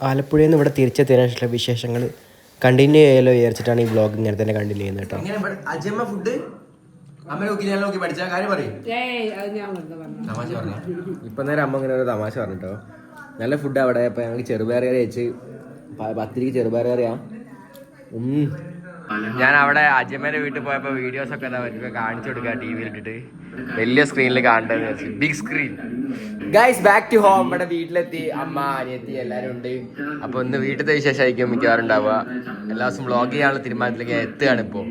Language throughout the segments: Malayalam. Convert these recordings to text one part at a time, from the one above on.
ആലപ്പുഴയിൽ നിന്ന് ഇവിടെ തിരിച്ചെത്തിയതിനുള്ള വിശേഷങ്ങൾ കണ്ടിന്യൂ ചെയ്യാലോ വിചാരിച്ചിട്ടാണ് ഈ വ്ളോഗ് ഇങ്ങനെ തന്നെ കണ്ടിന്യൂ ചെയ്യുന്നത് കേട്ടോ. ഇപ്പൊ നേരം അമ്മ ഇങ്ങനെ ഒരു തമാശ പറഞ്ഞിട്ടോ. നല്ല ഫുഡ് അവിടെ. ഇപ്പൊ ഞങ്ങൾക്ക് ചെറുപയർ കറി വെച്ച് 10 ചെറുപയർ കറിയാ. ഞാൻ അവിടെ അജമ്മേന്റെ വീട്ടിൽ പോയപ്പോ വീഡിയോസ് ഒക്കെ കാണിച്ചു കൊടുക്കുക ടിവിയിൽ ഇട്ടിട്ട്. വലിയ സ്ക്രീനിൽ കാണേണ്ടതെന്ന് വെച്ച് big screen. Guys back to home. ഇവിടെ വീട്ടിലെത്തി. അമ്മ അനിയത്തി എല്ലാരും ഉണ്ട്. അപ്പൊ ഇന്ന് വീട്ടിലത്തെ വിശേഷമായിരിക്കും മിക്കവാറുണ്ടാവുക. എല്ലാ ദിവസവും വ്ളോഗ് ചെയ്യാനുള്ള തീരുമാനത്തിലേക്ക് എത്തുകയാണ് ഇപ്പൊ.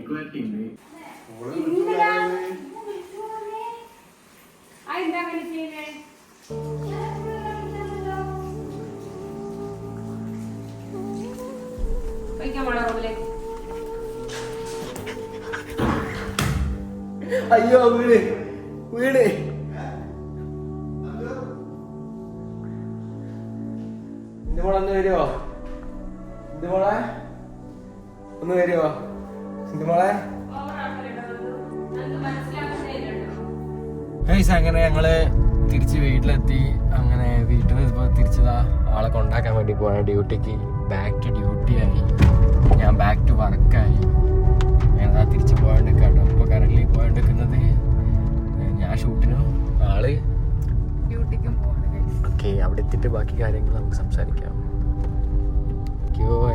അയ്യോ വീട് വീട് മോളെ ഒന്ന് വരുവോ? മോളെ ഒന്ന് വരുവോ? മോളെ അങ്ങനെ ഞങ്ങള് തിരിച്ച് വീട്ടിലെത്തി. അങ്ങനെ വീട്ടിൽ നിന്ന് ഇപ്പൊ തിരിച്ചതാ ആളെ കൊണ്ടാക്കാൻ വേണ്ടി പോയ ഡ്യൂട്ടിക്ക്. ബാക്ക് ടു ഡ്യൂട്ടി ആയി. ഞാൻ ബാക്ക് ടു വർക്കായി. ഞാനതാ തിരിച്ച് പോയോണ്ടിരിക്കാട്ടോ. ഇപ്പൊ കറന്റ് പോയോണ്ടിരിക്കുന്നത് ഞാൻ ഷൂട്ടിനും ആള് ഡ്യൂട്ടിക്കും. ഓക്കെ, അവിടെ എത്തിയിട്ട് ബാക്കി കാര്യങ്ങൾ നമുക്ക് സംസാരിക്കാം.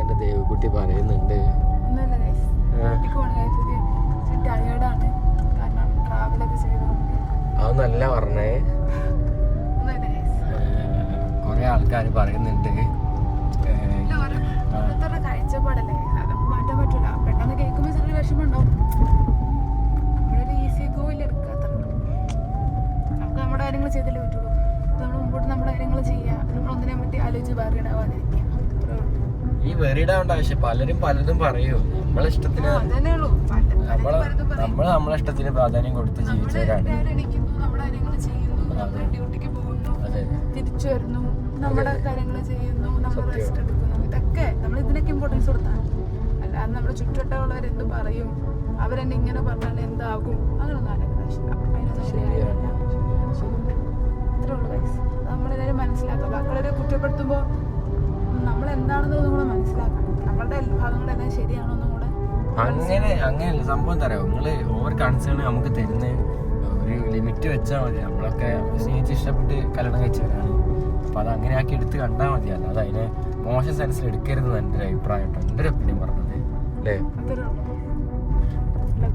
എന്റെ ദേവകുട്ടി പറയുന്നുണ്ട് അതൊന്നല്ല പറഞ്ഞേ. കൊറേ ആൾക്കാർ പറയുന്നുണ്ട് കാഴ്ചപ്പാടല്ലേ, അത് മാറ്റാൻ പറ്റൂല. പെട്ടെന്ന് കേൾക്കുമ്പോൾ ചെറിയ വിഷമം ഉണ്ടാവും. നമ്മളൊരു ഈസി ഗോയിൽ എടുക്കാത്ത നമുക്ക് നമ്മുടെ കാര്യങ്ങൾ ചെയ്തല്ലേ പറ്റുള്ളൂ. നമ്മൾ മുമ്പോട്ട് നമ്മുടെ കാര്യങ്ങൾ ചെയ്യാം. നമ്മളൊന്നിനെ പറ്റി ആലോചിച്ച് വേറിടാവാതിരിക്കുക. ഈ വെറിയിടാവേണ്ട ആവശ്യം പലരും പലതും പറയൂ. നമ്മളെ ഇഷ്ടത്തിന് നമ്മളെ ഇഷ്ടത്തിന് പ്രാധാന്യം കൊടുത്ത് ജീവിച്ചവരാണ്. നമ്മുടെ കാര്യങ്ങൾ ചെയ്യുന്നു, ഡ്യൂട്ടിക്ക് പോകുന്നു, തിരിച്ചു വരുന്നു, നമ്മുടെ കാര്യങ്ങൾ ചെയ്യുന്നു, നമ്മൾ റെസ്റ്റ് എടുക്കുന്നു. ഇതൊക്കെ നമ്മൾ ഇതിനൊക്കെ ഇമ്പോർട്ടൻസ് കൊടുത്താണ്. അല്ലാതെ നമ്മുടെ ചുറ്റുവട്ടമുള്ളവരെന്ത് പറയും, അവരെന്നെ ഇങ്ങനെ പറഞ്ഞാൽ എന്താകും, അങ്ങനൊന്നും ആലോചിക്കില്ല. അതിനൊന്നും ശരിയായില്ല. അത്രേ ഉള്ളൂ ഗൈസ്. നമ്മളെല്ലാവരും മനസ്സിലാക്കുക. ബാക്കിയുള്ളവരെ കുറ്റപ്പെടുത്തുമ്പോൾ നമ്മൾ എന്താണെന്ന് നമ്മൾ മനസ്സിലാക്കണം. നമ്മളുടെ ഭാഗങ്ങളെല്ലാം ശരിയാണോ എന്നും കൂടെ. അങ്ങനെയല്ല സംഭവം. തരാം നിങ്ങള് ഓവർ കൺസേൺ നമുക്ക് തരുന്ന ഒരു ലിമിറ്റ് വെച്ചാൽ മതി. നമ്മളൊക്കെ സ്നേഹിച്ച് ഇഷ്ടപ്പെട്ട് കല്യാണം കഴിച്ചവരാണ്. അപ്പൊ അത് അങ്ങനെ ആക്കി എടുത്ത് കണ്ടാൽ മതി. അല്ലാതെ അതിനെ മോശം സെൻസിൽ എടുക്കരുതെന്ന് എൻ്റെ ഒരു അഭിപ്രായം കേട്ടോ. എൻ്റെ ഒരു ഒപ്പീനിയൻ പറഞ്ഞത് അല്ലേ.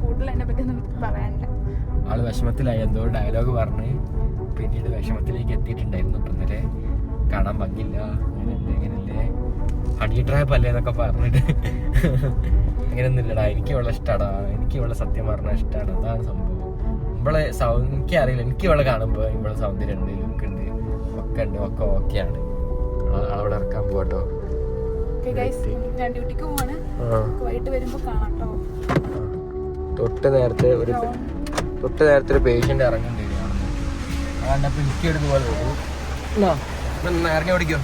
കൂടുതൽ എന്നെ പറ്റി ഒന്നും പറയാനില്ല. ആള് വിഷമത്തിലായി. എന്തോ ഡയലോഗ് പറഞ്ഞ് പിന്നീട് വിഷമത്തിലേക്ക് എത്തിയിട്ടുണ്ടായിരുന്നു. ഇന്നലെ കാണാൻ ഭംഗിയില്ല, അങ്ങനെയല്ലേ ഹണി ട്രാപ്പ് അല്ലേ എന്നൊക്കെ പറഞ്ഞിട്ട്. അങ്ങനെയൊന്നും ഇല്ലടാ, എനിക്ക് ഇവളെ ഇഷ്ടമാടാ. എനിക്ക് ഇവളെ സത്യം പറഞ്ഞാൽ ഇഷ്ടമാണ്. അതാണ് സംഭവം. ഇവളെ എനിക്കറിയില്ല, എനിക്ക് ഇവളെ കാണുമ്പോൾ ഇവളെ സൗന്ദര്യം ഉണ്ട്, ലുക്ക് ഉണ്ട്, ഒക്കെ ഉണ്ട്, ഒക്കെ ഓക്കെയാണ്. അവിടെ ഇറക്കാൻ പോകട്ടോ. തൊട്ട് നേരത്തെ ഒരു പേഷ്യന്റ് ഇറങ്ങേണ്ടി വരികയാണ്. അതുകൊണ്ടപ്പോൾ എനിക്ക് എടുക്കുമ്പോൾ ഇറങ്ങി ഓടിക്കോ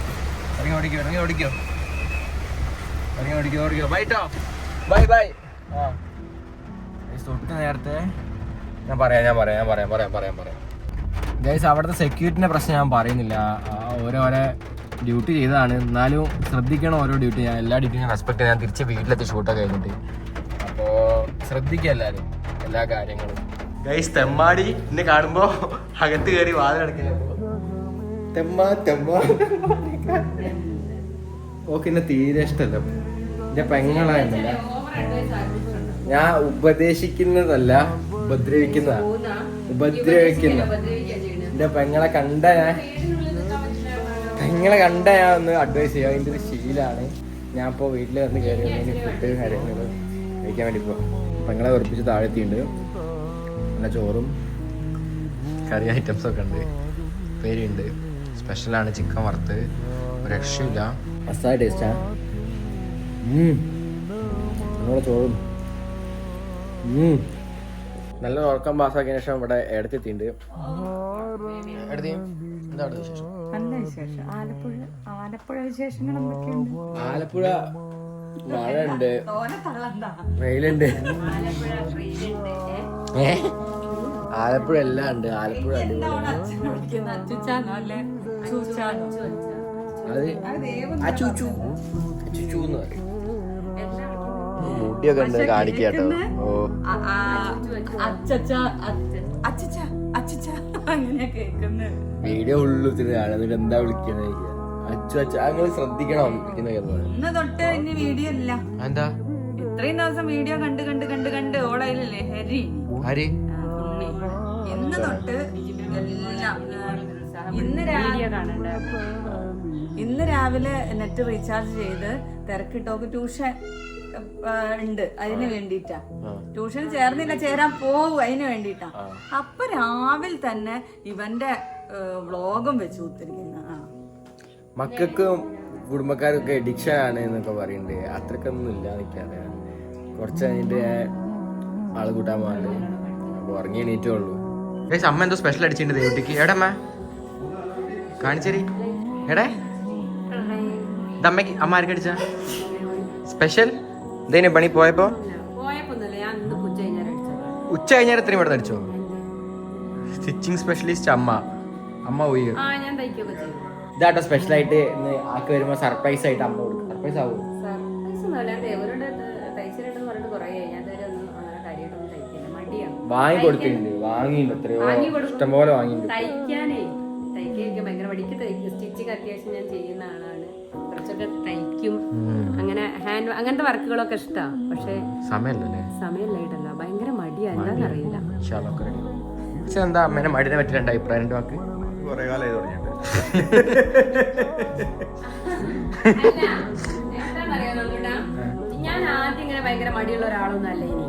ബൈട്ടോ ബൈ ബൈ. തൊട്ട് നേരത്തെ ഞാൻ പറയാം ഗൈസ്. അവിടുത്തെ സെക്യൂരിറ്റിന്റെ പ്രശ്നം ഞാൻ പറയുന്നില്ല. ഓരോരോ ഡ്യൂട്ടി ചെയ്തതാണ്. എന്നാലും ശ്രദ്ധിക്കണം ഓരോ ഡ്യൂട്ടി. ഞാൻ എല്ലാ ഡ്യൂട്ടിയും റെസ്പെക്ട്. ഞാൻ തിരിച്ച് വീട്ടിലെത്തി ഷൂട്ടൊക്കെ കഴിഞ്ഞിട്ട്. അപ്പോൾ ശ്രദ്ധിക്കുക എല്ലാവരും എല്ലാ കാര്യങ്ങളും. ഗൈസ് തെമ്മാടി എന്നെ കാണുമ്പോൾ അകത്ത് കയറി വാതിലടക്കുക. ഓക്കെ, എന്നെ തീരെ ഇഷ്ടമല്ല. എന്റെ പെങ്ങളായിരുന്നില്ല. ഞാൻ ഉപദേശിക്കുന്നതല്ല, ഉപദ്രവിക്കുന്ന എന്റെ പെങ്ങളെ കണ്ട ഞാൻ ഒന്ന് അഡ്വൈസ് ചെയ്യാം. അതിൻ്റെ ഒരു ശീലാണ്. ഞാൻ ഇപ്പോൾ വീട്ടിൽ വന്ന് കയറി ഫുഡ് കാര്യങ്ങൾ കഴിക്കാൻ വേണ്ടി ഇപ്പോൾ പെങ്ങളെ ഉറപ്പിച്ച് താഴെത്തിയിട്ടുണ്ട്. നല്ല ചോറും കറി ഐറ്റംസൊക്കെ ഉണ്ട്, പേരുണ്ട്. സ്പെഷ്യലാണ് ചിക്കൻ വറുത്ത്. ഒരു രക്ഷയില്ല, മസാല ടേസ്റ്റാ. നമ്മുടെ ചോറും നല്ല ഉറക്കം പാസ്സാക്കിയതിനു ശേഷം ഇവിടെ എടുത്തെത്തിയിട്ടുണ്ട്. ആലപ്പുഴ മഴ ഉണ്ട്, വെയിലുണ്ട്. ആലപ്പുഴ എല്ലാം ഉണ്ട്. ആലപ്പുഴ അത് അച്ചൂച്ചു എന്ന് പറയും. മുടിയൊക്കെ ഉണ്ട് കാണിക്കാട്ടോ. ഓ വീഡിയോ ഉള്ളു എന്നിട്ട് എന്താ വിളിക്കുന്നത് അച്ചു അച്ഛ അങ്ങനെ ശ്രദ്ധിക്കണം. ഇന്ന് തൊട്ട് ഇനി വീഡിയോ ഇല്ല. എന്താ ഇത്രയും ദിവസം വീഡിയോ കണ്ട് കണ്ട് കണ്ട് കണ്ട് ഓടയില്ലേ ഹരി ആര് ഇന്ന് തൊട്ട് എല്ലാം ഇന്ന് രാവിലെ നെറ്റ് റീചാർജ് ചെയ്ത് തിരക്കിട്ടോക്ക് ട്യൂഷൻ ഉണ്ട് അതിന് വേണ്ടിട്ടാ. ട്യൂഷൻ ചേർന്നില്ല, ചേരാൻ പോവും അതിന് വേണ്ടിട്ടാ. അപ്പൊ രാവിലെ തന്നെ ഇവന്റെ വ്ളോഗും വെച്ച് കൊടുത്തിരിക്കുന്ന മക്കൾക്ക് കുടുംബക്കാരൊക്കെ എഡിക്ഷൻ ആണ് എന്നൊക്കെ പറയുന്നുണ്ട്. അത്രക്കൊന്നും ഇല്ല നിൽക്കാതെ കുറച്ച് കഴിഞ്ഞിട്ട് ആള് കൂട്ടാൻ പാടില്ല. അപ്പൊ ഉറങ്ങി എണീറ്റേ ഉള്ളൂ. അമ്മ എന്തോ സ്പെഷ്യൽ അടിച്ചിട്ടുണ്ട് ദേവട്ടിക്ക്. എവിടെ അമ്മ കാണിച്ചേരി എടേ ഇതമ്മക്ക് അമ്മ ആർക്ക് അടിച്ച സ്പെഷ്യൽ എന്തേനു പണി പോയപ്പോ? ഉച്ച കഴിഞ്ഞാൽ എത്രയും ഇവിടെ അടിച്ചോ? സ്റ്റിച്ചിങ് സ്പെഷ്യലിസ്റ്റ് അമ്മ ഉയർ ഇതാട്ടോ സ്പെഷ്യൽ ആയിട്ട് ഇന്ന് ആക്കി വരുമ്പോ സർപ്രൈസ് ആയിട്ട് അമ്മ കൊടുക്കും. സർപ്രൈസ് ആവും. വാങ്ങി കൊടുത്തിട്ടുണ്ട്, വാങ്ങിയിട്ടുണ്ട്, എത്രയോ ഇഷ്ടംപോലെ വാങ്ങിയിട്ടുണ്ട്. സ്റ്റിച്ചിങ് അത്യാവശ്യം ഞാൻ ചെയ്യുന്ന ആളാണ്. കുറച്ചൊക്കെ തയ്ക്കും, അങ്ങനെ ഹാൻഡ് അങ്ങനത്തെ വർക്കുകളൊക്കെ ഇഷ്ടമാണ്. പക്ഷെ സമയമില്ലായിട്ടല്ല, ഭയങ്കര മടിയാ, എന്താണെന്നറിയില്ല. എന്താ അമ്മേനെ മടിനെ പറ്റി 2 അഭിപ്രായം? 2 വാക്ക്. കുറെ കാലമായി തുടങ്ങിയിട്ട്. ഞാൻ ആദ്യം ഇങ്ങനെ ഭയങ്കര മടിയുള്ള ഒരാളൊന്നും അല്ല. ഇനി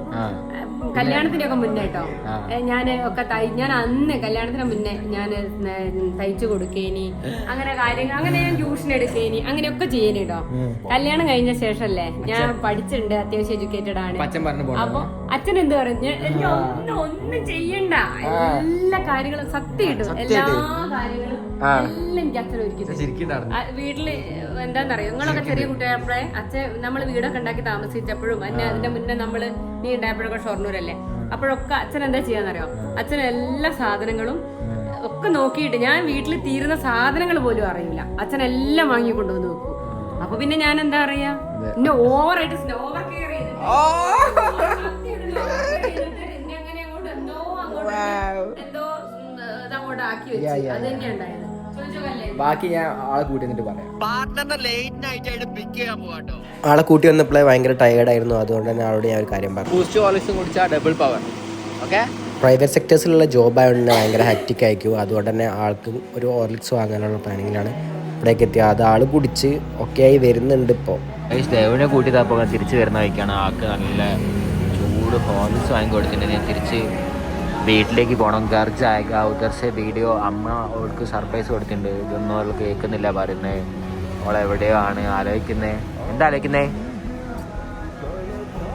കല്യാണത്തിനൊക്കെ മുന്നേ കേട്ടോ ഞാൻ അന്ന് കല്യാണത്തിന് മുന്നേ ഞാൻ തയ്ച്ചു കൊടുക്കേനി, അങ്ങനെ കാര്യങ്ങൾ, അങ്ങനെ ഞാൻ ട്യൂഷൻ എടുക്കേനി, അങ്ങനെയൊക്കെ ചെയ്യേനി കേട്ടോ. കല്യാണം കഴിഞ്ഞ ശേഷമല്ലേ ഞാൻ പഠിച്ചിട്ടുണ്ട്, അത്യാവശ്യം എഡ്യൂക്കേറ്റഡ് ആണ്. അപ്പൊ അച്ഛൻ എന്ത് പറഞ്ഞു, ഒന്നും ചെയ്യണ്ട, എല്ലാ കാര്യങ്ങളും സത്യം കിട്ടും, എല്ലാ കാര്യങ്ങളും എല്ലാം എനിക്ക് അച്ഛൻ ഒരുക്കി. വീട്ടില് എന്താന്നറിയോ, നിങ്ങളൊക്കെ ചെറിയ കുട്ടിയായപ്പോഴേ അച്ഛൻ നമ്മള് വീടൊക്കെ ഉണ്ടാക്കി താമസിച്ചപ്പോഴും അതിന്റെ മുന്നേ നമ്മള് നീ ഉണ്ടായപ്പോഴൊക്കെ ഷൊർണൂരല്ലേ, അപ്പോഴൊക്കെ അച്ഛൻ എന്താ ചെയ്യാന്നറിയോ, അച്ഛൻ എല്ലാ സാധനങ്ങളും ഒക്കെ നോക്കിയിട്ട്, ഞാൻ വീട്ടിൽ തീരുന്ന സാധനങ്ങൾ പോലും അറിയില്ല, അച്ഛൻ എല്ലാം വാങ്ങി കൊണ്ടുവന്ന് വെക്കും. അപ്പൊ പിന്നെ ഞാൻ എന്താ പറയാ, എന്നെ ഓവറായിട്ട് ഓവർ കെയർ ചെയ്തിട്ട് എന്തോ ഇതങ്ങോട്ട് ആക്കി വെച്ചു. അത് തന്നെയാ ഉണ്ടായത്. ബാക്കി ഞാൻ ആളെ കൂട്ടി വന്നിട്ട് പറയാം. ആളെ കൂട്ടി വന്നപ്പോഴേ ഭയങ്കര ടയേർഡായിരുന്നു. അതുകൊണ്ട് തന്നെ ആളോട് ഞാൻ ഒരു കാര്യം പറഞ്ഞു. പ്രൈവറ്റ് സെക്ടേഴ്സിലുള്ള ജോബ് ആയതുകൊണ്ട് തന്നെ ഭയങ്കര ഹെക്റ്റിക് ആയിരിക്കും. അതുകൊണ്ട് തന്നെ ആൾക്ക് ഒരു ഹോർലിക്സ് വാങ്ങാനുള്ള പ്ലാനിങ്ങിലാണ് ഇവിടേക്ക് എത്തിയത്. അത് ആള് കുടിച്ച് ഒക്കെ ആയി വരുന്നുണ്ട്. ഇപ്പോൾ ദേവിനെ കൂട്ടിയപ്പോൾ തിരിച്ച് വരുന്ന വഴിക്കാണ് ആൾക്ക് നല്ല ചൂട് ഹോർലിക്സ് വാങ്ങി കൊടുത്തിട്ടുണ്ട്. ഞാൻ തിരിച്ച് വീട്ടിലേക്ക് പോകണം. ഗർജ് ആയേക്കാ ഉദർസെ വീഡിയോ അമ്മ അവൾക്ക് സർപ്രൈസ് കൊടുത്തിട്ടുണ്ട്. ഇതൊന്നും അവൾ കേൾക്കുന്നില്ല പറയുന്നത്. അവൾ എവിടെയോ ആണ് ആലോചിക്കുന്നത്. എന്താ ആലോചിക്കുന്നേ?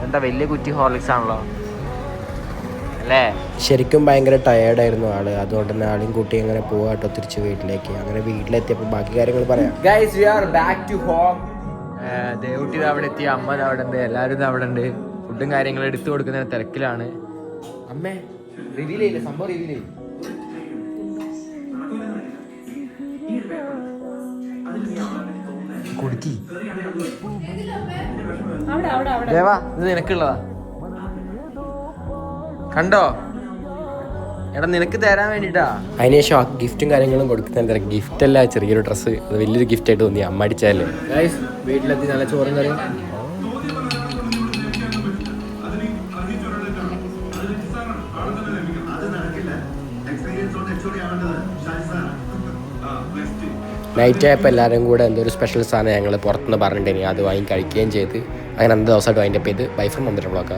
എന്താ വലിയ കുറ്റി ഹോർലിക്സ് ആണല്ലോ അല്ലേ? ശരിക്കും ഭയങ്കര ടയേർഡായിരുന്നു ആള്. അതുകൊണ്ട് തന്നെ ആളും കൂട്ടി അങ്ങനെ പോവാട്ടോ തിരിച്ച് വീട്ടിലേക്ക്. അങ്ങനെ വീട്ടിലെത്തിയപ്പോൾ ബാക്കി കാര്യങ്ങൾ പറയാം. Guys we are back to home. Devutty അവിടെ എത്തി, അമ്മ അവിടെ ഉണ്ട്, എല്ലാവരും അവിടെ ഉണ്ട്. ഫുഡും കാര്യങ്ങളും എടുത്തു കൊടുക്കുന്ന തിരക്കിലാണ്. അമ്മേ റിവീൽ ചെയ്യില്ല, സംഭവം റിവീൽ ചെയ്യും. കുടുക്കി ദേവാ, ഇത് നിനക്കുള്ളതാ കണ്ടോ? എടാ നിനക്ക് തരാൻ വേണ്ടിട്ടാ. അതിനുശേഷം ഗിഫ്റ്റും കാര്യങ്ങളും കൊടുക്കുന്ന ഗിഫ്റ്റ് അല്ല, ചെറിയൊരു ഡ്രസ്സ്. അത് വലിയൊരു ഗിഫ്റ്റ് ആയിട്ട് തോന്നി. അമ്മ അടിച്ചാലേ. വീട്ടിലെത്തി നല്ല ചോറും കറിയും. നൈറ്റ് ആയപ്പോൾ എല്ലാവരും കൂടെ എന്തൊരു സ്പെഷ്യൽ സാധനം ഞങ്ങൾ പുറത്തുനിന്ന് പറഞ്ഞിട്ടുണ്ടെങ്കിൽ അത് വാങ്ങി കഴിക്കുകയും ചെയ്ത് അങ്ങനെ അന്നത്തെ ദിവസമായിട്ട് വൈൻഡപ്പ് ചെയ്ത് ബൈ ഫ്രം മന്ദിരം വ്ളോഗ്.